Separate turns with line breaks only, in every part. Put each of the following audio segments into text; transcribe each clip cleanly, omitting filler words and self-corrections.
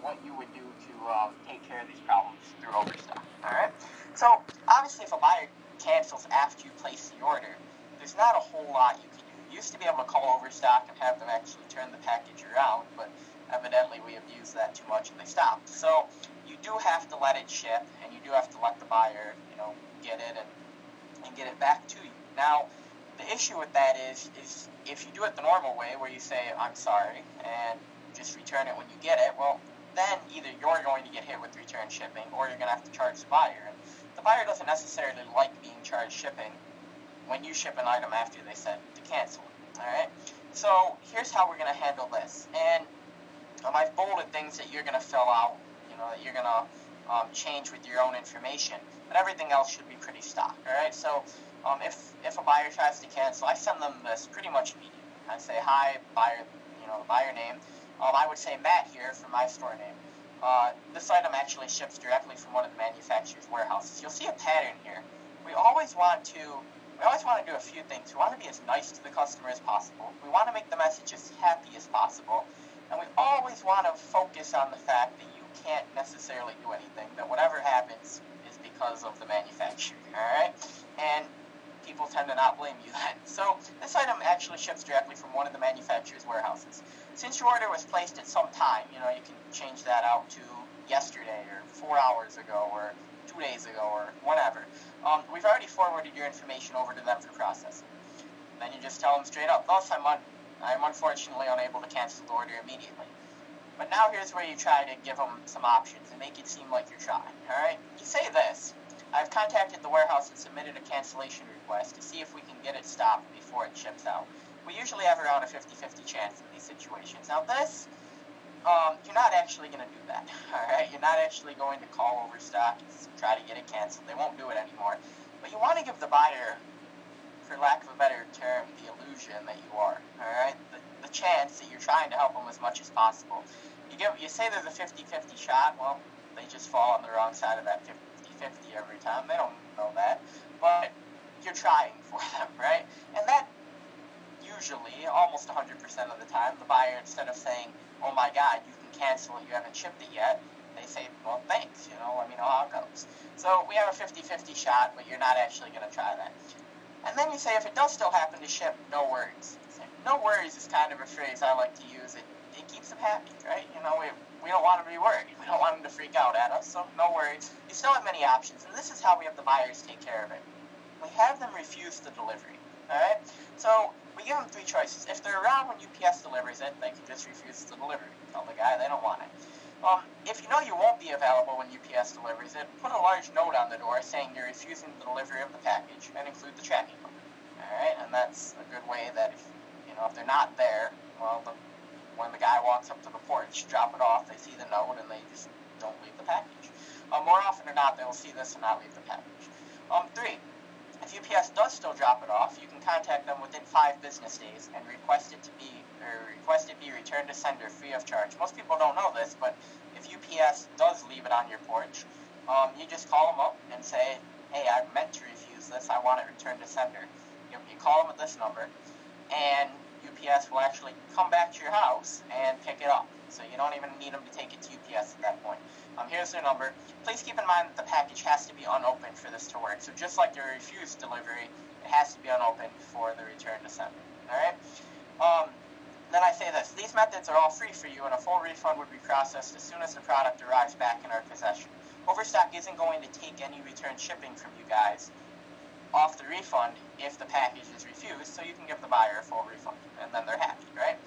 what you would do to take care of these problems through overstock. All right. So obviously, if a buyer cancels after you place the order, there's not a whole lot you can do. You used to be able to call overstock and have them actually turn the package around, but evidently we abused that too much and they stopped. So you do have to let it ship, and you do have to let the buyer, get it and get it back to you. Now, the issue with that is if you do it the normal way, where you say, I'm sorry, and just return it when you get it, well, then either you're going to get hit with return shipping, or you're going to have to charge the buyer. And the buyer doesn't necessarily like being charged shipping when you ship an item after they said to cancel it. All right? So here's how we're going to handle this. And I've bolded things that you're going to fill out, that you're going to change with your own information. But everything else should be pretty stock. All right? So if a buyer tries to cancel, I send them this pretty much immediately. I say, hi, buyer, the buyer name. I would say Matt here for my store name. This item actually ships directly from one of the manufacturer's warehouses. You'll see a pattern here. We always want to do a few things. We want to be as nice to the customer as possible. We want to make the message as happy as possible. And we always want to focus on the fact that you can't necessarily do anything, that whatever happens is because of the manufacturer, all right? And people tend to not blame you then. So this item actually ships directly from one of the manufacturer's warehouses. Since your order was placed at some time, you can change that out to yesterday or 4 hours ago or 2 days ago or whatever. We've already forwarded your information over to them for processing. Then you just tell them straight up, thus I'm unfortunately unable to cancel the order immediately. But now here's where you try to give them some options and make it seem like you're trying, all right? You say this: I've contacted the warehouse and submitted a cancellation request to see if we can get it stopped before it ships out. We usually have around a 50-50 chance in these situations. Now this, you're not actually going to do that, all right? You're not actually going to call overstock and try to get it canceled. They won't do it anymore. But you want to give the buyer, for lack of a better term, the illusion that you are, all right? The chance that you're trying to help them as much as possible. You say there's a 50-50 shot, well, they just fall on the wrong side of that 50-50 every time. They don't know that, but you're trying for them, right? And that usually, almost 100% of the time, the buyer, instead of saying, oh my God, you can cancel it, you haven't shipped it yet, they say, well, thanks, let me know how it goes. So we have a 50-50 shot, but you're not actually going to try that. And then you say, if it does still happen to ship, no worries. No worries is kind of a phrase I like to use. It keeps them happy, right? We don't want them to be worried. We don't want them to freak out at us, so no worries. You still have many options, and this is how we have the buyers take care of it. We have them refuse the delivery, all right? So we give them 3 choices. If they're around when UPS delivers it, they can just refuse the delivery. Tell the guy they don't want it. If you know you won't be available when UPS delivers it, put a large note on the door saying you're refusing the delivery of the package and include the tracking number. All right, and that's a good way that if they're not there, well, when the guy walks up to the porch, drop it off, they see the note, and they just don't leave the package. More often than not, they will see this and not leave the package. 3. If UPS does still drop it off, you can contact them within 5 business days and request it be returned to sender free of charge. Most people don't know this, but if UPS does leave it on your porch, you just call them up and say, hey, I meant to refuse this, I want it returned to sender. You call them at this number, and UPS will actually come back to your house and pick it up. So you don't even need them to take it to UPS at that point. Here's their number. Please keep in mind that the package has to be unopened for this to work. So just like the refused delivery, it has to be unopened for the return to sender. All right? Then I say this: these methods are all free for you, and a full refund would be processed as soon as the product arrives back in our possession. Overstock isn't going to take any return shipping from you guys off the refund if the package is refused, so you can give the buyer a full refund, and then they're happy, right?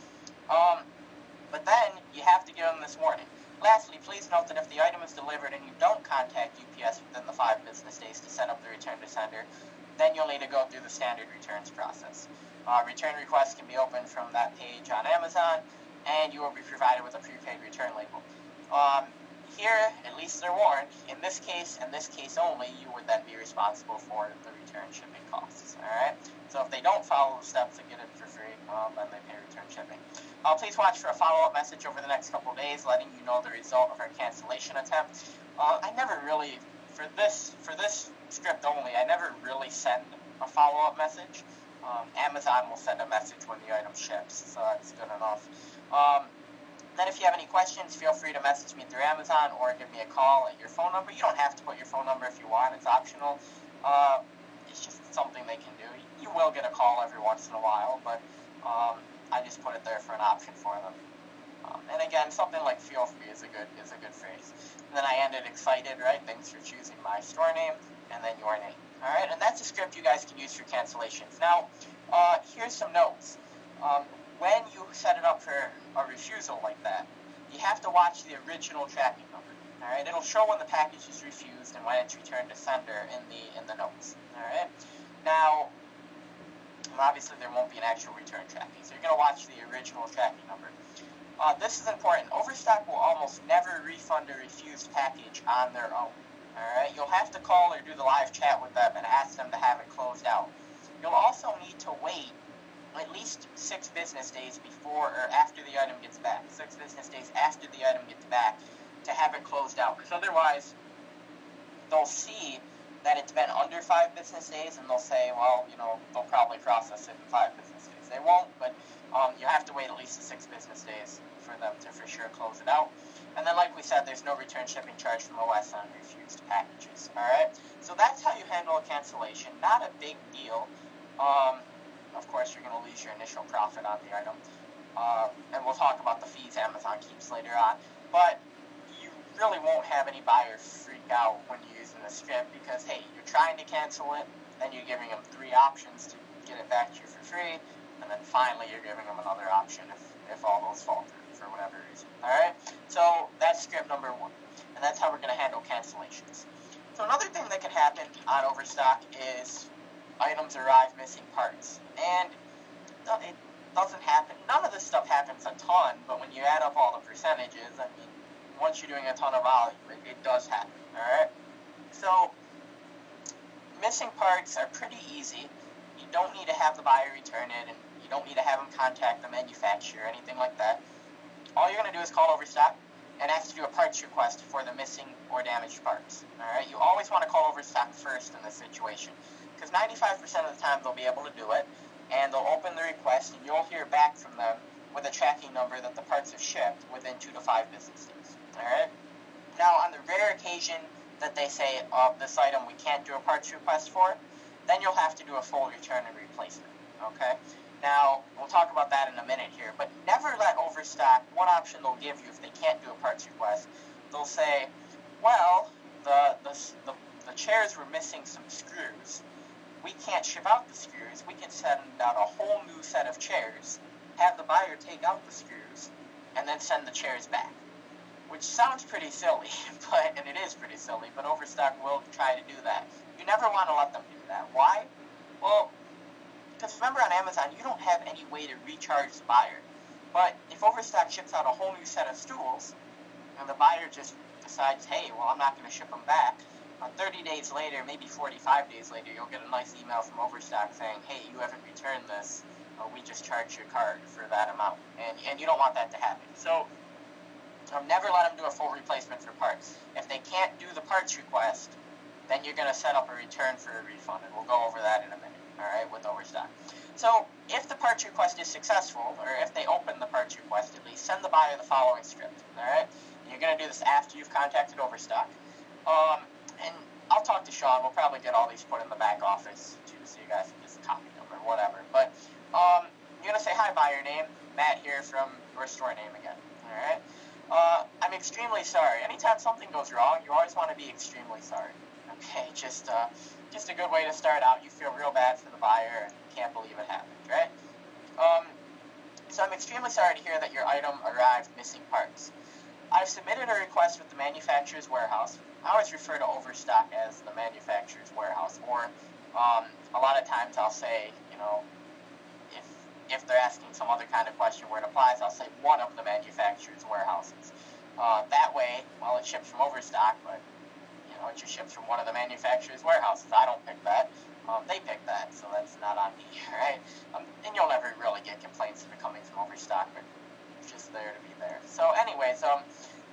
But then you have to give them this warning. Lastly, please note that if the item is delivered and you don't contact UPS within the 5 business days to set up the return to sender, then you'll need to go through the standard returns process. Return requests can be opened from that page on Amazon, and you will be provided with a prepaid return label. Here, at least they're warned, in this case and this case only, you would then be responsible for the return shipping costs, all right? So if they don't follow the steps and get it for free, then they pay return shipping. Please watch for a follow-up message over the next couple of days letting you know the result of our cancellation attempt. I never really, for this script only, I never really send a follow-up message. Amazon will send a message when the item ships, so that's good enough. Then if you have any questions, feel free to message me through Amazon or give me a call at your phone number. You don't have to put your phone number if you want. It's optional. It's just something they can do. You will get a call every once in a while, but I just put it there for an option for them. And again, something like feel free is a good phrase. And then I ended excited, right? Thanks for choosing my store name, and then your name. All right, and that's a script you guys can use for cancellations. Now, here's some notes. When you set it up for a refusal like that, you have to watch the original tracking number. All right, it'll show when the package is refused and when it's returned to sender in the notes. All right. Now, obviously there won't be an actual return tracking, so you're going to watch the original tracking number. This is important. Overstock will almost never refund a refused package on their own. All right, you'll have to call or do the live chat with them and ask them to have it closed out. You'll also need to wait at least 6 business days before or after the item gets back. 6 business days after the item gets back to have it closed out, because otherwise they'll see that it's been under 5 business days and they'll say, well, they'll probably process it in 5 business days. They won't, but you have to wait at least 6 business days for them to for sure close it out. And then, like we said, there's no return shipping charge from OS on refused packages. All right, so that's how you handle a cancellation. Not a big deal. Of course, you're going to lose your initial profit on the item, and we'll talk about the fees Amazon keeps later on. But you really won't have any buyers freak out when you're using the script because, hey, you're trying to cancel it, then you're giving them 3 options to get it back to you for free, and then finally you're giving them another option if all those fall through for whatever reason. All right, so that's script number 1, and that's how we're going to handle cancellations. So another thing that can happen on Overstock is items arrive missing parts, and it doesn't happen. None of this stuff happens a ton, but when you add up all the percentages, I mean, once you're doing a ton of volume, it does happen. All right, so missing parts are pretty easy. You don't need to have the buyer return it, and you don't need to have them contact the manufacturer or anything like that. All you're going to do is call Overstock and ask to do a parts request for the missing or damaged parts. All right, you always want to call Overstock first in this situation, because 95% of the time they'll be able to do it, and they'll open the request, and you'll hear back from them with a tracking number that the parts have shipped within 2 to 5 business days. All right. Now, on the rare occasion that they say, this item we can't do a parts request for, then you'll have to do a full return and replacement. Okay. Now, we'll talk about that in a minute here, but never let Overstock, one option they'll give you if they can't do a parts request, they'll say, well, the chairs were missing some screws. We can't ship out the screws. We can send out a whole new set of chairs, have the buyer take out the screws, and then send the chairs back. Which sounds pretty silly, and it is pretty silly, but Overstock will try to do that. You never want to let them do that. Why? Well, because remember on Amazon, you don't have any way to recharge the buyer. But if Overstock ships out a whole new set of stools, and the buyer just decides, hey, well, I'm not going to ship them back, 30 days later, maybe 45 days later, you'll get a nice email from Overstock saying, hey, you haven't returned this, we just charged your card for that amount. And you don't want that to happen. So never let them do a full replacement for parts. If they can't do the parts request, then you're going to set up a return for a refund, and we'll go over that in a minute, all right, with Overstock. So if the parts request is successful, or if they open the parts request at least, send the buyer the following script, all right? And you're going to do this after you've contacted Overstock. And I'll talk to Sean. We'll probably get all these put in the back office, too, so you guys can just copy them or whatever. But you're going to say, hi, buyer name, Matt here from your store name again, all right? I'm extremely sorry. Anytime something goes wrong, you always want to be extremely sorry. Okay, just a good way to start out. You feel real bad for the buyer and can't believe it happened, right? So I'm extremely sorry to hear that your item arrived missing parts. I've submitted a request with the manufacturer's warehouse. I always refer to Overstock as the manufacturer's warehouse, or a lot of times I'll say, if they're asking some other kind of question where it applies, I'll say one of the manufacturer's warehouses. That way, well, it ships from Overstock, but it just ships from one of the manufacturer's warehouses. I don't pick that. They pick that, so that's not on me, right? And you'll never really get complaints if it coming from Overstock, but it's just there to be there. So anyways,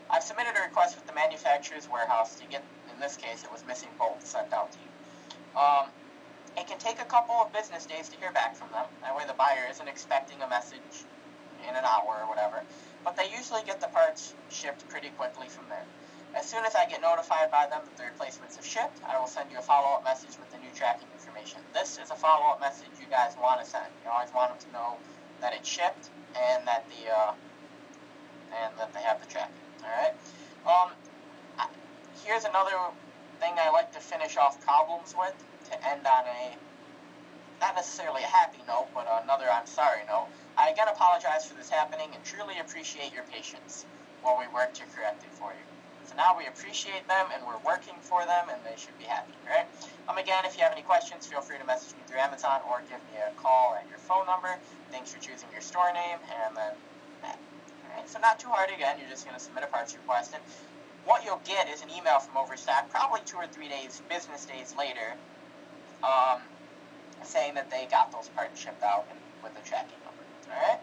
I've submitted a request with the manufacturer's warehouse to get, in this case, it was missing bolts sent out to you. It can take a couple of business days to hear back from them. That way the buyer isn't expecting a message in an hour or whatever. but they usually get the parts shipped pretty quickly from there. As soon as I get notified by them that the replacements have shipped, I will send you a follow-up message with the new tracking information. This is a follow-up message you guys want to send. You always want them to know that it's shipped and that they have the tracking. All right. Here's another thing I like to finish off problems with, to end on a not necessarily a happy note, but another I'm sorry note. I again apologize for this happening and truly appreciate your patience while we work to correct it for you. So now we appreciate them and we're working for them and they should be happy, right? Again, if you have any questions, feel free to message me through Amazon or give me a call at your phone number. Thanks for choosing your store name and then that. All right, so not too hard again. You're just going to submit a parts request. And what you'll get is an email from Overstock probably 2 or 3 business days later, saying that they got those parts shipped out and with the tracking number. All right?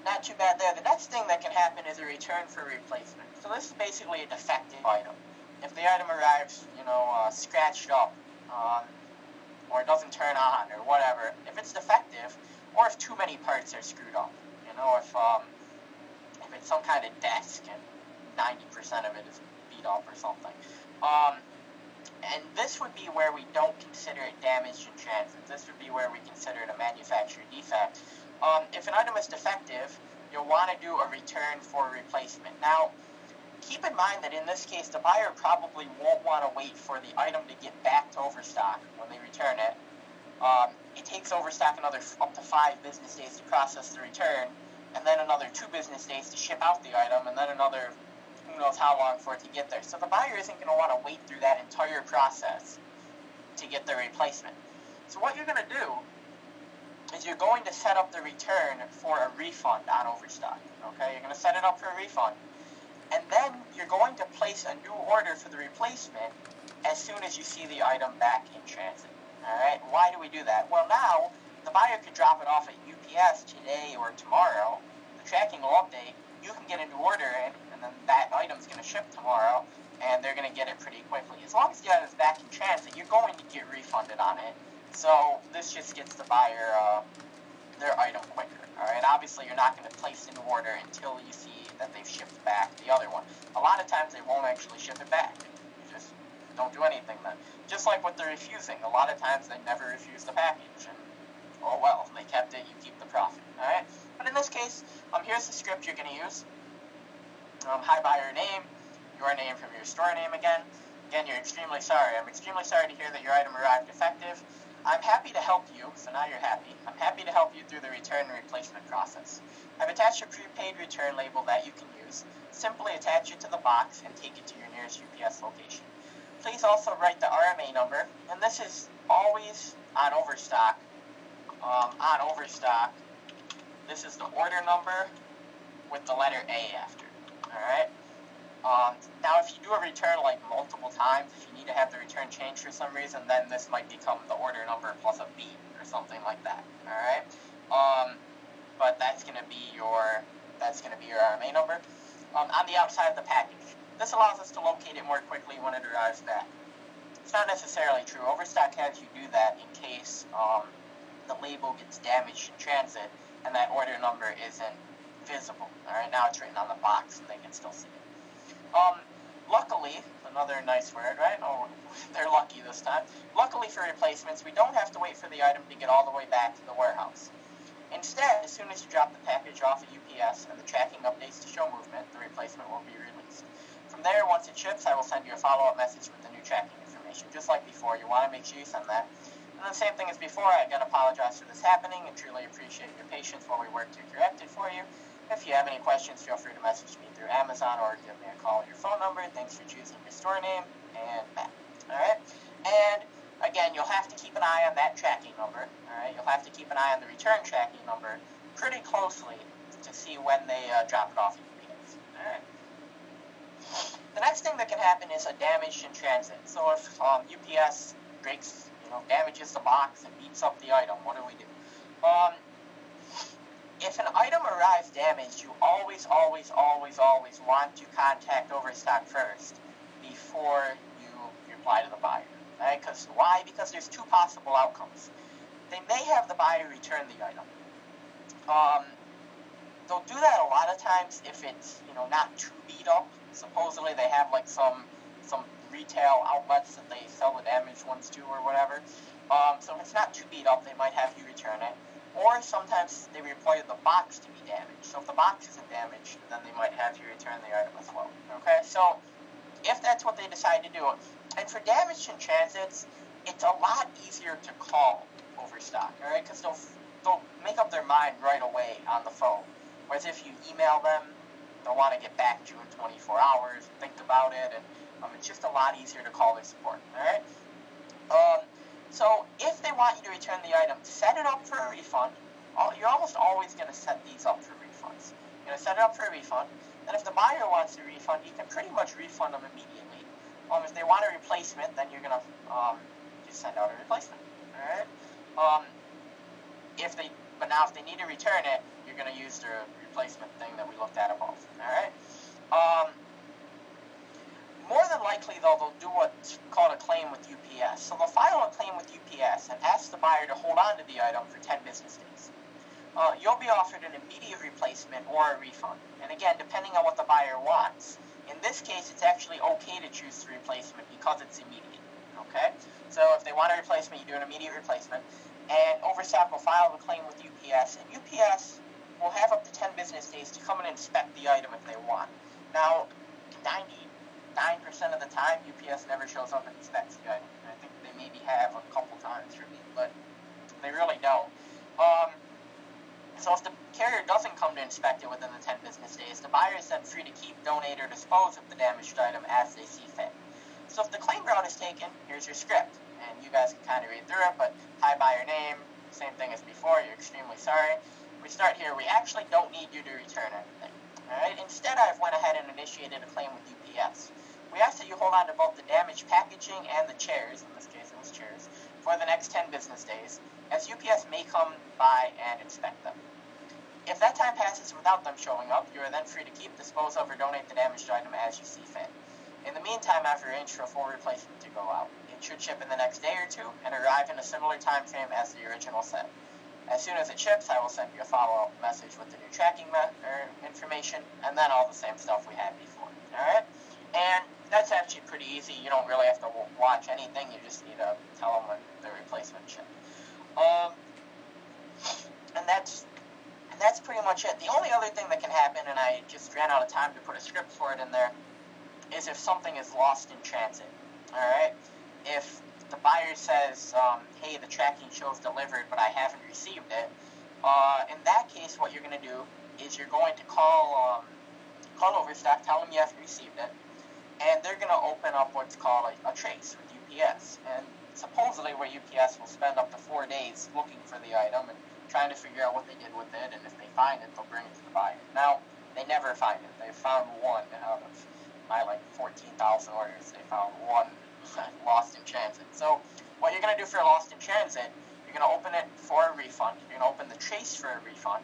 Not too bad there. The next thing that can happen is a return for replacement. So this is basically a defective item. If the item arrives, scratched up, or doesn't turn on, or whatever, if it's defective, or if too many parts are screwed up, if it's some kind of desk and 90% of it is beat up or something. And this would be where we don't consider it damaged in transit. This would be where we consider it a manufacturer defect. If an item is defective, you'll want to do a return for replacement. Now, keep in mind that in this case, the buyer probably won't want to wait for the item to get back to Overstock when they return it. It takes Overstock another up to 5 business days to process the return, and then another 2 business days to ship out the item, and then another who knows how long for it to get there. So the buyer isn't going to want to wait through that entire process to get their replacement. So what you're going to do is you're going to set up the return for a refund on Overstock. Okay, you're going to set it up for a refund. And then you're going to place a new order for the replacement as soon as you see the item back in transit. All right, why do we do that? Well, now the buyer could drop it off at UPS today or tomorrow. The tracking will update. You can get a new order in, and then that item's going to ship tomorrow, and they're going to get it pretty quickly. As long as the item's back in transit, you're going to get refunded on it. So this just gets the buyer their item quicker. All right. Obviously, you're not going to place a new order until you see that they've shipped back the other one. A lot of times, they won't actually ship it back. You just don't do anything then. Just like with the refusing, a lot of times they never refuse the package. And oh well, they kept it. You keep the profit. All right. But in this case, here's the script you're going to use. Hi, buyer name, your name from your store name again. Again, you're extremely sorry. I'm extremely sorry to hear that your item arrived defective. I'm happy to help you, so now you're happy. I'm happy to help you through the return and replacement process. I've attached a prepaid return label that you can use. Simply attach it to the box and take it to your nearest UPS location. Please also write the RMA number, and this is always on Overstock. This is the order number with the letter A after. Alright? Now, if you do a return like multiple times, if you need to have the return changed for some reason, then this might become the order number plus a B or something like that. Alright? But that's gonna be your RMA number. On the outside of the package. This allows us to locate it more quickly when it arrives back. It's not necessarily true. Overstock has you do that in case the label gets damaged in transit and that order number isn't visible. Alright, now it's written on the box and they can still see it. Luckily, another nice word, right? Oh, they're lucky this time. Luckily for replacements, we don't have to wait for the item to get all the way back to the warehouse. Instead, as soon as you drop the package off at UPS and the tracking updates to show movement, the replacement will be released. From there, once it ships, I will send you a follow-up message with the new tracking information. Just like before, you want to make sure you send that. And the same thing as before, I again apologize for this happening and truly appreciate your patience while we work to correct it for you. If you have any questions, feel free to message me through Amazon or give me a call at your phone number. Thanks for choosing your store name and that. Alright? And again, you'll have to keep an eye on that tracking number. Alright? You'll have to keep an eye on the return tracking number pretty closely to see when they drop it off at UPS. Alright? The next thing that can happen is a damage in transit. So if UPS breaks, damages the box and beats up the item, what do we do? If an item arrives damaged, you always want to contact Overstock first before you reply to the buyer. Right? Why? Because there's 2 possible outcomes. They may have the buyer return the item. they'll do that a lot of times if it's, not too beat up. Supposedly they have like some retail outlets that they sell the damaged ones to or whatever. So if it's not too beat up, they might have you return it. Or sometimes they require the box to be damaged. So if the box isn't damaged, then they might have you return the item as well. Okay, so if that's what they decide to do, and for damaged in transits, it's a lot easier to call Overstock, all right? Because they'll make up their mind right away on the phone. Whereas if you email them, they'll want to get back to you in 24 hours, think about it, and it's just a lot easier to call their support, all right? So if they want you to return the item, set it up for a refund. You're almost always going to set these up for refunds. You're going to set it up for a refund, and if the buyer wants a refund, you can pretty much refund them immediately. If they want a replacement, then you're going to just send out a replacement, all right? If they need to return it, you're going to use the replacement thing that we looked at above, all right? More than likely, though, they'll do what's called a claim with UPS. So they'll file a claim with UPS and ask the buyer to hold on to the item for 10 business days. You'll be offered an immediate replacement or a refund. And again, depending on what the buyer wants. In this case, it's actually okay to choose the replacement because it's immediate, okay? So if they want a replacement, you do an immediate replacement. And Overstock will file the claim with UPS, and UPS will have up to 10 business days to come and inspect the item if they want. Now, 99% of the time, UPS never shows up and inspects the item. I think they maybe have a couple times for me, but they really don't. So if the carrier doesn't come to inspect it within the 10 business days, the buyer is then free to keep, donate, or dispose of the damaged item as they see fit. So if the claim route is taken, here's your script, and you guys can kind of read through it, but hi, buyer name, same thing as before, you're extremely sorry. We start here, we actually don't need you to return anything. Alright, instead I've went ahead and initiated a claim with UPS. We ask that you hold on to both the damaged packaging and the chairs, in this case it was chairs, for the next 10 business days, as UPS may come by and inspect them. If that time passes without them showing up, you are then free to keep, dispose of, or donate the damaged item as you see fit. In the meantime, I have arranged for a full replacement to go out. It should ship in the next day or two and arrive in a similar time frame as the original set. As soon as it ships, I will send you a follow-up message with the new tracking information, and then all the same stuff we had before. Alright? And that's actually pretty easy. You don't really have to watch anything. You just need to tell them when the replacement shipped. And that's pretty much it. The only other thing that can happen, and I just ran out of time to put a script for it in there, is if something is lost in transit. Alright? If the buyer says, hey, the tracking shows delivered, but I haven't received it, in that case, what you're going to do is you're going to call Overstock, tell them you haven't received it, and they're going to open up what's called a trace with UPS. And supposedly where UPS will spend up to 4 days looking for the item and trying to figure out what they did with it, and if they find it, they'll bring it to the buyer. Now, they never find it. They found one out of my 14,000 orders. They found one lost in transit. So what you're going to do for a lost in transit, you're going to open it for a refund. You're going to open the trace for a refund.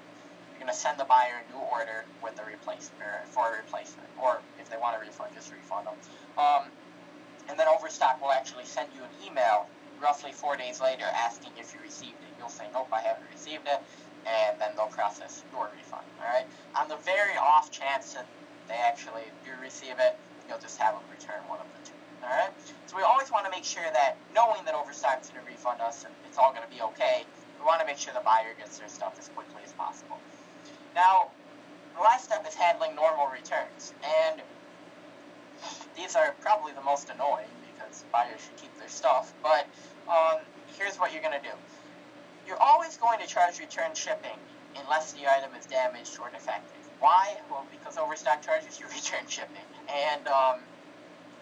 You're going to send the buyer a new order with a replacement, for a replacement. Or if they want a refund, just refund them. And then Overstock will actually send you an email roughly 4 days later asking if you received it. You'll say, nope, I haven't received it, and then they'll process your refund. Alright? On the very off chance that they actually do receive it, you'll just have them return one of the two. Alright? So we always want to make sure that, knowing that Overstock's going to refund us and it's all going to be okay, we want to make sure the buyer gets their stuff as quickly as possible. Now, the last step is handling normal returns, and these are probably the most annoying because buyers should keep their stuff, but here's what you're going to do. You're always going to charge return shipping unless the item is damaged or defective. Why? Well, because Overstock charges you return shipping, and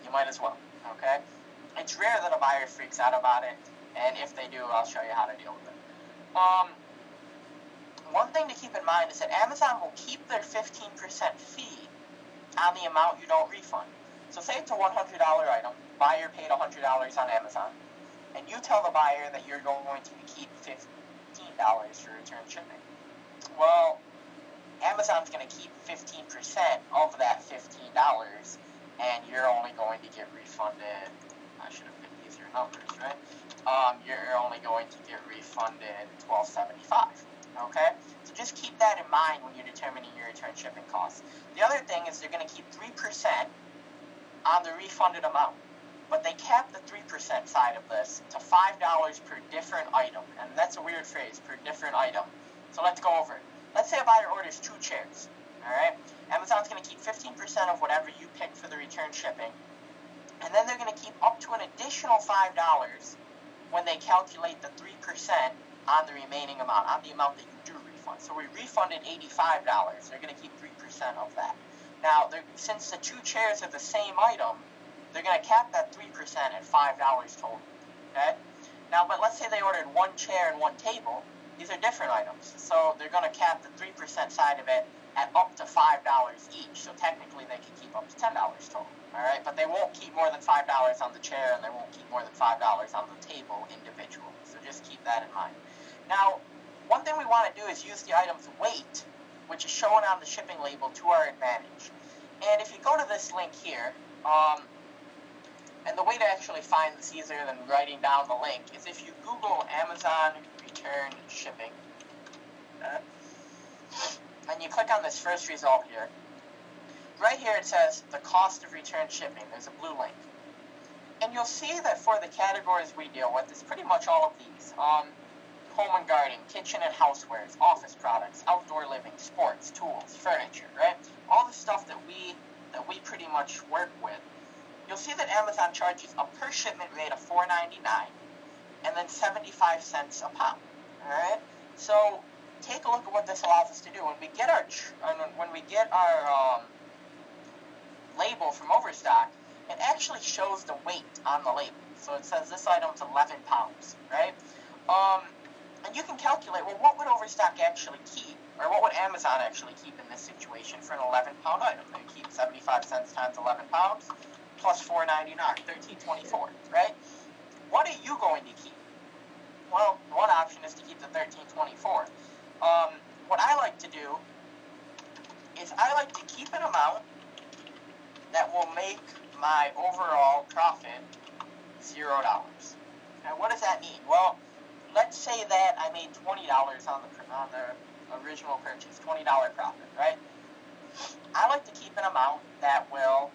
you might as well. Okay? It's rare that a buyer freaks out about it, and if they do, I'll show you how to deal with it. One thing to keep in mind is that Amazon will keep their 15% fee on the amount you don't refund. So say it's a $100 item, buyer paid $100 on Amazon, and you tell the buyer that you're going to keep $15 for return shipping. Well, Amazon's going to keep 15% of that $15, and you're only going to get refunded, I should have picked easier numbers, right? You're only going to get refunded $12.75. Okay? So just keep that in mind when you're determining your return shipping costs. The other thing is they're going to keep 3% on the refunded amount. But they cap the 3% side of this to $5 per different item. And that's a weird phrase, per different item. So let's go over it. Let's say a buyer orders 2 chairs. Alright? Amazon's going to keep 15% of whatever you pick for the return shipping. And then they're going to keep up to an additional $5 when they calculate the 3% on the remaining amount, on the amount that you do refund. So we refunded $85. They're going to keep 3% of that. Now, since the 2 chairs are the same item, they're going to cap that 3% at $5 total. Okay? Now, but let's say they ordered 1 chair and 1 table. These are different items. So they're going to cap the 3% side of it at up to $5 each. So technically they can keep up to $10 total. Alright? But they won't keep more than $5 on the chair, and they won't keep more than $5 on the table individually. So just keep that in mind. Now, one thing we want to do is use the item's weight, which is shown on the shipping label, to our advantage. And if you go to this link here, and the way to actually find this easier than writing down the link is if you Google Amazon return shipping, and you click on this first result here. Right here it says the cost of return shipping. There's a blue link. And you'll see that for the categories we deal with, it's pretty much all of these. Home and garden, kitchen and housewares, office products, outdoor living, sports, tools, furniture, right? All the stuff that we pretty much work with. You'll see that Amazon charges a per shipment rate of $4.99 and then 75 cents a pound. All right. So take a look at what this allows us to do. When we get our label from Overstock, it actually shows the weight on the label. So it says this item's 11 pounds, right? And you can calculate, well, what would Overstock actually keep, or what would Amazon actually keep in this situation for an 11-pound item? They keep 75 cents times 11 pounds. Plus $4.99, $13.24, right? What are you going to keep? Well, one option is to keep the $13.24. What I like to do is I like to keep an amount that will make my overall profit $0. Now, what does that mean? Well, let's say that I made $20 on the original purchase, $20 profit, right? I like to keep an amount that will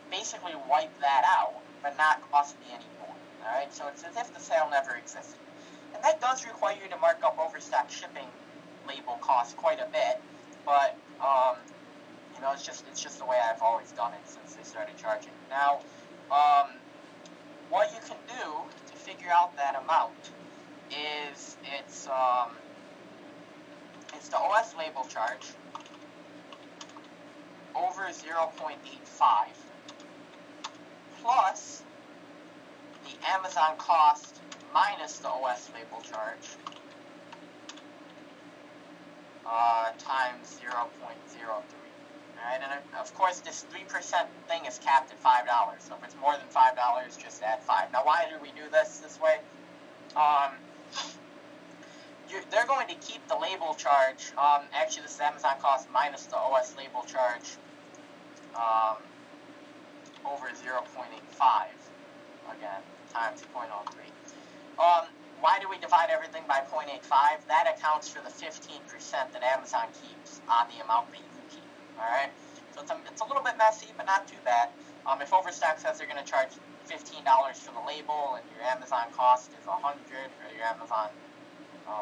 basically wipe that out, but not cost me any more. Alright, so it's as if the sale never existed. And that does require you to mark up Overstock shipping label costs quite a bit, but you know, it's just the way I've always done it since they started charging. Now, what you can do to figure out that amount is it's the OS label charge over 0.85 plus the Amazon cost minus the OS label charge times 0.03. Alright, and of course this 3% thing is capped at $5. So if it's more than $5, just add 5. Now why do we do this way? They're going to keep the label charge, actually this is Amazon cost minus the OS label charge over 0.85, again, times 0.03. Why do we divide everything by 0.85? That accounts for the 15% that Amazon keeps on the amount that you keep, alright? So it's a little bit messy, but not too bad. If Overstock says they're going to charge $15 for the label and your Amazon cost is $100, or your Amazon,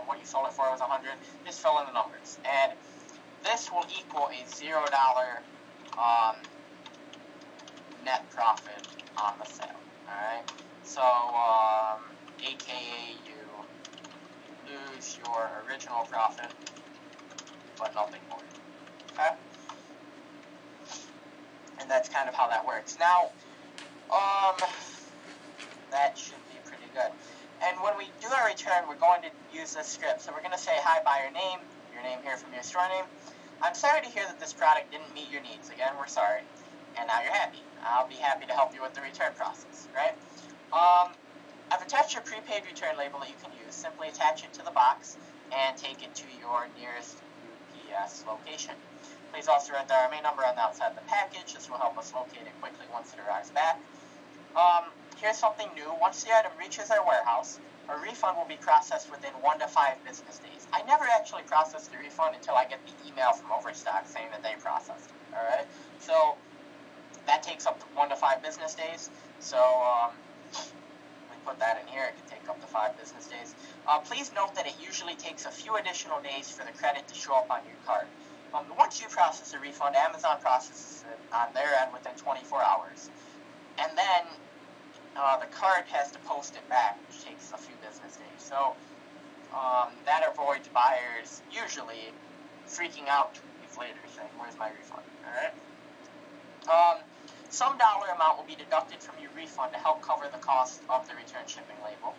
what you sold it for was $100, just fill in the numbers. And this will equal a $0 net profit on the sale, alright? So, AKA you lose your original profit, but nothing more, okay? And that's kind of how that works. Now, that should be pretty good. And when we do our return, we're going to use this script. So we're going to say, hi, buyer name, your name here from your store name. I'm sorry to hear that this product didn't meet your needs. Again, we're sorry. And now you're happy. I'll be happy to help you with the return process, right? I've attached your prepaid return label that you can use. Simply attach it to the box and take it to your nearest UPS location. Please also write the RMA number on the outside of the package. This will help us locate it quickly once it arrives back. Here's something new. Once the item reaches our warehouse, a refund will be processed within 1 to 5 business days. I never actually processed the refund until I get the email from Overstock saying that they processed it. All right, so that takes up to 1 to 5 business days. So let me put that in here. It can take up to 5 business days. Please note that it usually takes a few additional days for the credit to show up on your card. Once you process a refund, Amazon processes it on their end within 24 hours. And then the card has to post it back, which takes a few business days. So that avoids buyers usually freaking out 2 days later saying, where's my refund? All right. Some dollar amount will be deducted from your refund to help cover the cost of the return shipping label.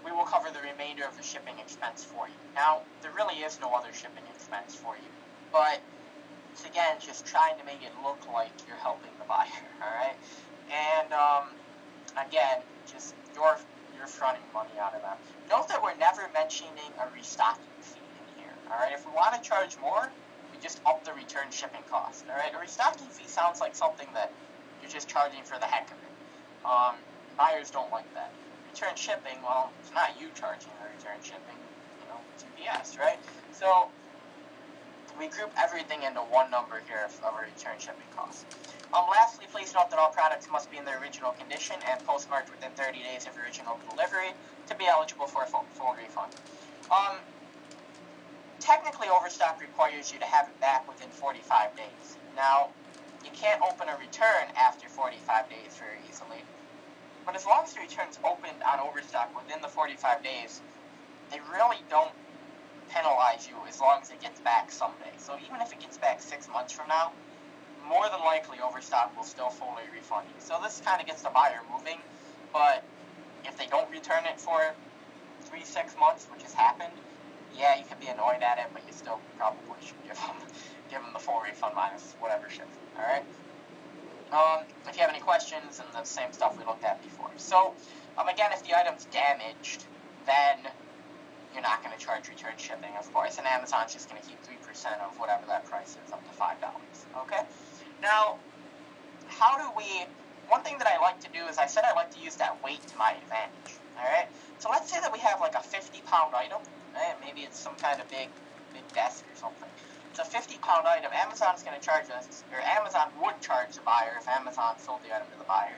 We will cover the remainder of the shipping expense for you. Now, there really is no other shipping expense for you, but it's again just trying to make it look like you're helping the buyer, all right? And again, just you're fronting money out of them. Note that we're never mentioning a restocking fee in here, all right? If we want to charge more, we just up the return shipping cost, all right? A restocking fee sounds like something that you're just charging for the heck of it. Buyers don't like that. Return shipping, well, it's not you charging the return shipping, it's UPS, right? So we group everything into one number here of a return shipping cost. Lastly, please note that all products must be in their original condition and postmarked within 30 days of original delivery to be eligible for a full refund. Technically, Overstock requires you to have it back within 45 days. Now, you can't open a return after 45 days very easily. But as long as the return's opened on Overstock within the 45 days, they really don't penalize you as long as it gets back someday. So even if it gets back 6 months from now, more than likely Overstock will still fully refund you. So this kind of gets the buyer moving, but if they don't return it for 3-6 months, which has happened, yeah, you can be annoyed at it, but you still probably should give them the full refund minus whatever shipped. All right. If you have any questions, and the same stuff we looked at before. So, again, if the item's damaged, then you're not going to charge return shipping, of course, and Amazon's just going to keep 3% of whatever that price is, up to $5. Okay. Now, one thing that I like to do is I said I like to use that weight to my advantage. All right. So let's say that we have like a 50-pound item. Right? Maybe it's some kind of big desk or something. It's a 50-pound item. Amazon's going to charge us, or Amazon would charge the buyer if Amazon sold the item to the buyer,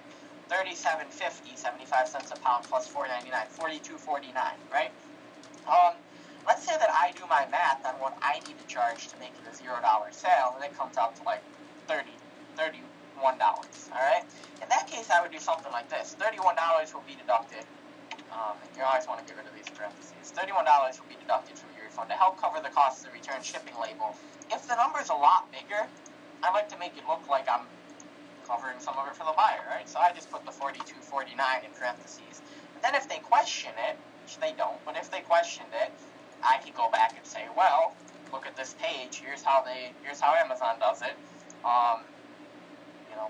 $37.50, 75 cents a pound plus $4.99, $42.49, right? Let's say that I do my math on what I need to charge to make it a $0 sale, and it comes out to like $31. All right. In that case, I would do something like this: $31 will be deducted. You always want to get rid of these parentheses. $31 will be deducted from your refund to help cover the cost of the return shipping label. If the number's a lot bigger, I like to make it look like I'm covering some of it for the buyer, right? So I just put the $42.49 in parentheses. And then if they question it, which they don't, but if they questioned it, I could go back and say, well, look at this page. Here's how Amazon does it.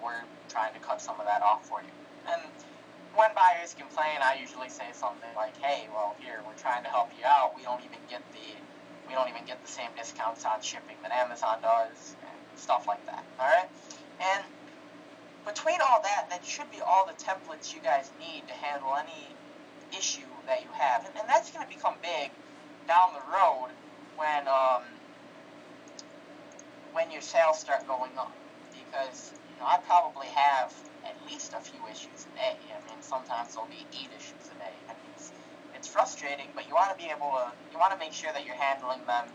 We're trying to cut some of that off for you. And when buyers complain, I usually say something like, hey, well, here, we're trying to help you out. We don't even get the same discounts on shipping that Amazon does, and stuff like that. All right. And between all that should be all the templates you guys need to handle any issue that you have, and that's going to become big down the road when your sales start going up, because I probably have at least a few issues a day. I mean, sometimes there'll be 8 issues a day. I mean, it's frustrating, but you want to make sure that you're handling them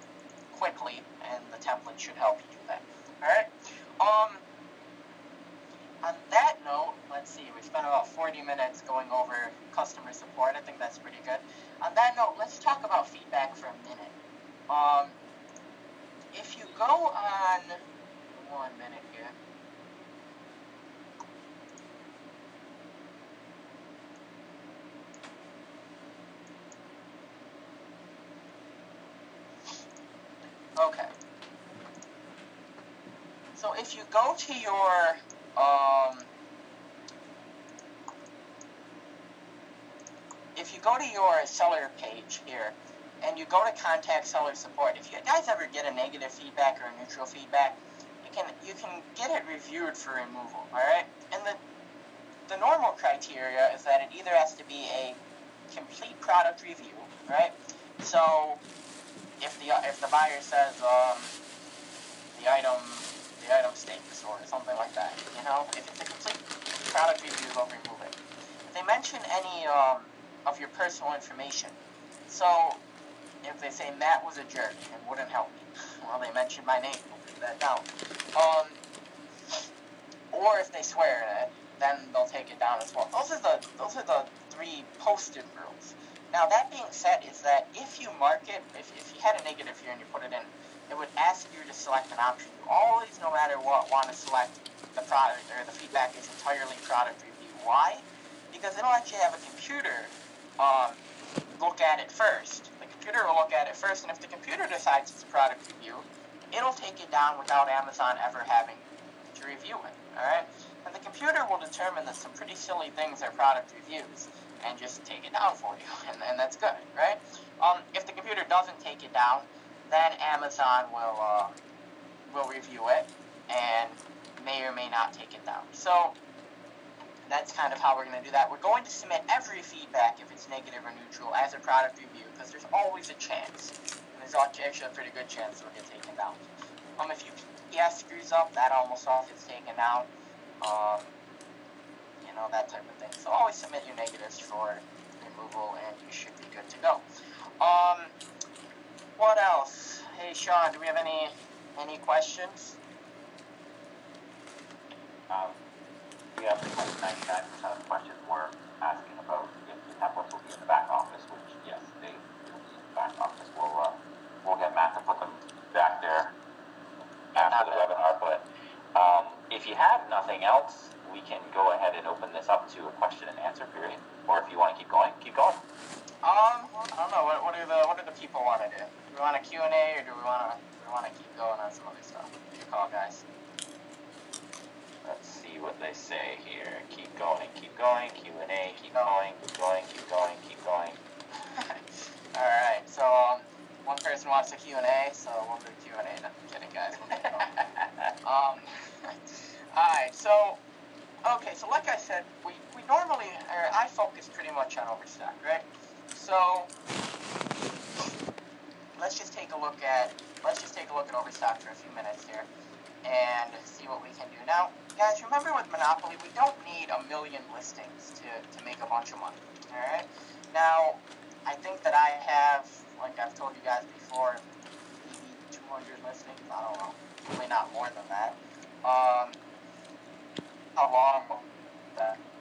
quickly, and the template should help you do that. All right. On that note, let's see, we spent about 40 minutes going over customer support. I think that's pretty good. On that note, let's talk about feedback for a minute. If you go on 1 minute here. Okay. So if you go to your seller page here, and you go to contact seller support, if you guys ever get a negative feedback or a neutral feedback, you can get it reviewed for removal. All right, and the normal criteria is that it either has to be a complete product review, right? So if the buyer says the item stinks or something like that, you know, if it's a complete product review, they'll remove it. If they mention any of your personal information, so if they say Matt was a jerk and wouldn't help me, well, they mentioned my name, we'll put that down. Or if they swear in it, then they'll take it down as well. Those are the 3 posted rules. Now, that being said, is that if you mark it, if you had a negative here and you put it in, it would ask you to select an option. You always, no matter what, want to select the product, or the feedback is entirely product review. Why? Because it'll actually have a computer look at it first. The computer will look at it first, and if the computer decides it's a product review, it'll take it down without Amazon ever having to review it, alright? And the computer will determine that some pretty silly things are product reviews and just take it down for you, and that's good, right? If the computer doesn't take it down, then Amazon will review it and may or may not take it down. So that's kind of how we're going to do that. We're going to submit every feedback, if it's negative or neutral, as a product review, because there's always a chance. And there's actually a pretty good chance it'll get taken down. If UPS screws up, that almost always gets taken down. You know, that type of thing. So always submit your negatives for removal, and you should be good to go. What else? Hey, Sean, do we have any questions?
Yeah, pretty much 99% of the questions were asking about if the templates will be in the back office, which, yes, they will be in the back office. We'll get Matt to put them back there after the webinar, but if you have nothing else, we can go ahead and open this up to a question and answer period, or if you want to keep going, keep going.
I don't know, what do the people want to do? Do we want a Q&A, or do we want to keep going on some other stuff? What do you call, guys?
Let's see what they say here. Keep going, Q&A, keep going.
Alright, so one person wants a Q&A, so we'll do Q&A. No, I'm kidding, guys. Alright, so like I said, we normally, or I focus pretty much on overstock, right? So let's just take a look at overstock for a few minutes here and see what we can do. Now, guys, remember with Monopoly, we don't need a million listings to make a bunch of money, alright? Now, I think that I have, like I've told you guys before, maybe 200 listings, I don't know, probably not more than that. How long that?